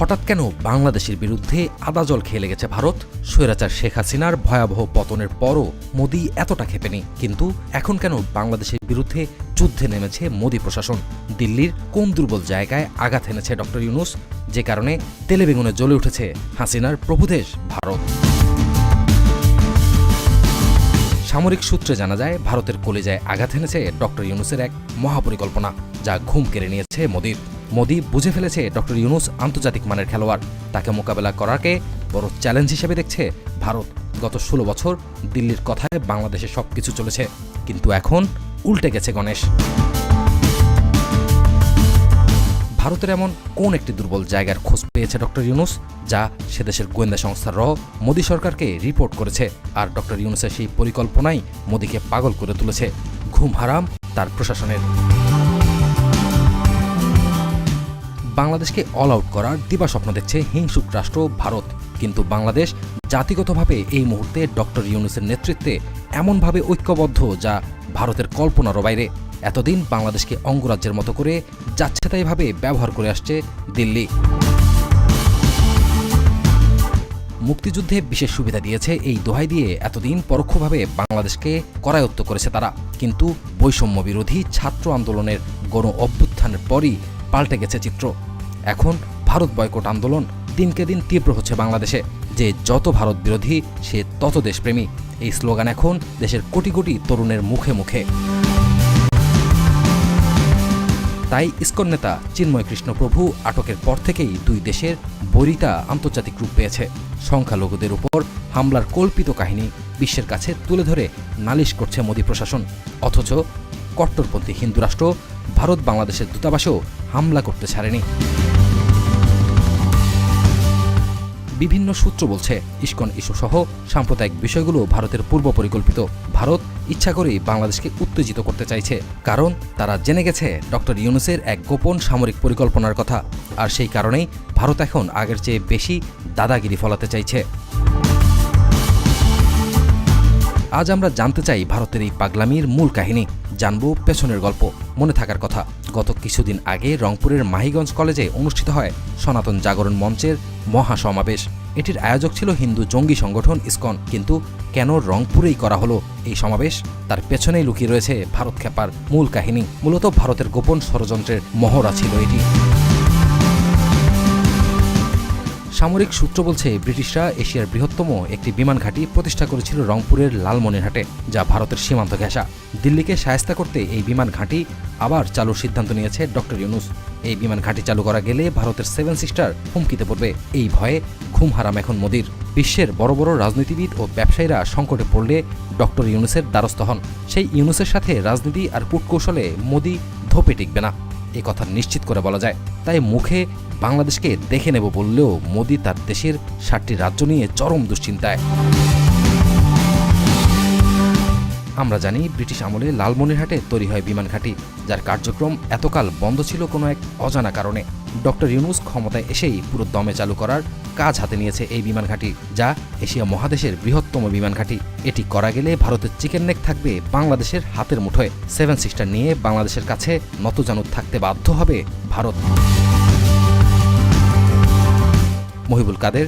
হঠাৎ কেন বাংলাদেশের বিরুদ্ধে আদা জল খেয়ে লেগেছে ভারত? স্বৈরাচার শেখ হাসিনার ভয়াবহ পতনের পরও মোদি এতটা ক্ষেপেনি, কিন্তু এখন কেন বাংলাদেশের বিরুদ্ধে যুদ্ধে নেমেছে মোদি প্রশাসন? দিল্লির কোন দুর্বল জায়গায় আঘাত এনেছে ডক্টর ইউনূস, যে কারণে তেলে বেগুনে জ্বলে উঠেছে হাসিনার প্রভুদেশ ভারত? সামরিক সূত্রে জানা যায়, ভারতের কলিজায় আঘাত এনেছে ডক্টর ইউনূসের এক মহাপরিকল্পনা, যা ঘুম কেড়ে নিয়েছে মোদির। মোদি বুঝে ফেলেছে ডক্টর ইউনূস আন্তর্জাতিক মানের খেলোয়াড়। তাকে মোকাবেলা করাকে বড় চ্যালেঞ্জ হিসেবে দেখছে ভারত। গত 16 বছর দিল্লির কথায় বাংলাদেশে সবকিছু চলেছে, কিন্তু এখন উল্টে গেছে গণেশ। ভারতের এমন কোন একটি দুর্বল জায়গার খোঁজ পেয়েছে ডক্টর ইউনূস, যা সে দেশের গোয়েন্দা সংস্থার মোদি সরকারকে রিপোর্ট করেছে? আর ডক্টর ইউনূসের সেই পরিকল্পনাই মোদিকে পাগল করে তুলেছে। ঘুম হারাম তার প্রশাসনের। বাংলাদেশকে অল আউট করার দিবাস্বপ্ন দেখছে হিংসুক রাষ্ট্র ভারত, কিন্তু বাংলাদেশ জাতিগতভাবে এই মুহূর্তে ডক্টর ইউনূসের নেতৃত্বে এমনভাবে ঐক্যবদ্ধ, যা ভারতের কল্পনারও বাইরে। এতদিন বাংলাদেশকে অঙ্গরাজ্যের মতো করে যাচ্ছেতাইভাবে ব্যবহার করে আসছে দিল্লি। মুক্তিযুদ্ধে বিশেষ সুবিধা দিয়েছে এই দোহাই দিয়ে এতদিন পরোক্ষভাবে বাংলাদেশকে করায়ত্ত করেছে তারা, কিন্তু বৈষম্য বিরোধী ছাত্র আন্দোলনের গণ অভ্যুত্থানের পরই পাল্টে গেছে চিত্র। এখন ভারত বয়কট আন্দোলন দিনকে দিন তীব্র হচ্ছে বাংলাদেশে। যে যত ভারত বিরোধী সে তত দেশপ্রেমী, এই স্লোগান এখন দেশের কোটি কোটি তরুণের মুখে মুখে। তাই ইসকন নেতা চিন্ময় কৃষ্ণপ্রভু আটকের পর থেকেই দুই দেশের বৈরিতা আন্তর্জাতিক রূপ পেয়েছে। সংখ্যালঘুদের উপর হামলার কল্পিত কাহিনী বিশ্বের কাছে তুলে ধরে নালিশ করছে মোদি প্রশাসন, অথচ কট্টরপন্থী হিন্দু রাষ্ট্র ভারত বাংলাদেশের দূতাবাসেও হামলা করতে ছাড়েনি। বিভিন্ন সূত্র বলছে, ইসকন ইস্যুসহ সাম্প্রদায়িক বিষয়গুলো ভারতের পূর্ব পরিকল্পিত। ভারত ইচ্ছা করেই বাংলাদেশকে উত্তেজিত করতে চাইছে, কারণ তারা জেনে গেছে ডক্টর ইউনূসের এক গোপন সামরিক পরিকল্পনার কথা। আর সেই কারণেই ভারত এখন আগের চেয়ে বেশি দাদাগিরি ফলাতে চাইছে। আজ আমরা জানতে চাই ভারতের এই পাগলামির মূল কাহিনী, জানব পেছনের গল্প। মনে থাকার কথা, গত কিছুদিন আগে রংপুরের মাহিগঞ্জ কলেজে অনুষ্ঠিত হয় সনাতন জাগরণ মঞ্চের মহাসমাবেশ। এটির আয়োজক ছিল হিন্দু জঙ্গি সংগঠন ইসকন, কিন্তু কেন রংপুরেই করা হলো এই সমাবেশ? তার পেছনেই লুকিয়ে রয়েছে ভারত খেপার মূল কাহিনী। মূলত ভারতের গোপন ষড়যন্ত্রের মহড়া ছিল এটি। সামরিক সূত্র বলছে, ব্রিটিশরা এশিয়ার বৃহত্তম একটি বিমান ঘাঁটি প্রতিষ্ঠা করেছিল রংপুরের লালমনিরহাটে, যা ভারতের সীমান্ত ঘেঁষা। দিল্লিকে শায়েস্তা করতে এই বিমান ঘাঁটি আবার চালুর সিদ্ধান্ত নিয়েছে ডক্টর ইউনূস। এই বিমান ঘাঁটি চালু করা গেলে ভারতের 7 সিস্টার হুমকিতে পড়বে। এই ভয়ে ঘুম হারাম এখন মোদির। বিশ্বের বড় বড় রাজনীতিবিদ ও ব্যবসায়ীরা সংকটে পড়লে ডক্টর ইউনূসের দ্বারস্থ হন। সেই ইউনূসের সাথে রাজনীতি আর কূটকৌশলে মোদি ধোপে টিকবে না, এ কথা নিশ্চিত করে বলা যায়। তাই মুখে বাংলাদেশকে দেখে নেব বললেও মোদি তার দেশের 7টি রাজ্য নিয়ে চরম দুশ্চিন্তায়। আমরা জানি, ব্রিটিশ আমলে লালমনিরহাটে তৈরি হয় বিমান ঘাঁটি, যার কার্যক্রম এতকাল বন্ধ ছিল কোনো এক অজানা কারণে। ডক্টর ইউনূস ক্ষমতায় এসেই পুরো দমে চালু করার কাজ হাতে নিয়েছে এই বিমান ঘাঁটি, যা এশিয়া মহাদেশের বৃহত্তম বিমান ঘাঁটি। এটি করা গেলে ভারতের চিকেন নেক থাকবে বাংলাদেশের হাতের মুঠোয়। 7 সিস্টার নিয়ে বাংলাদেশের কাছে নতজানু থাকতে বাধ্য হবে ভারত। মহিবুল কাদের,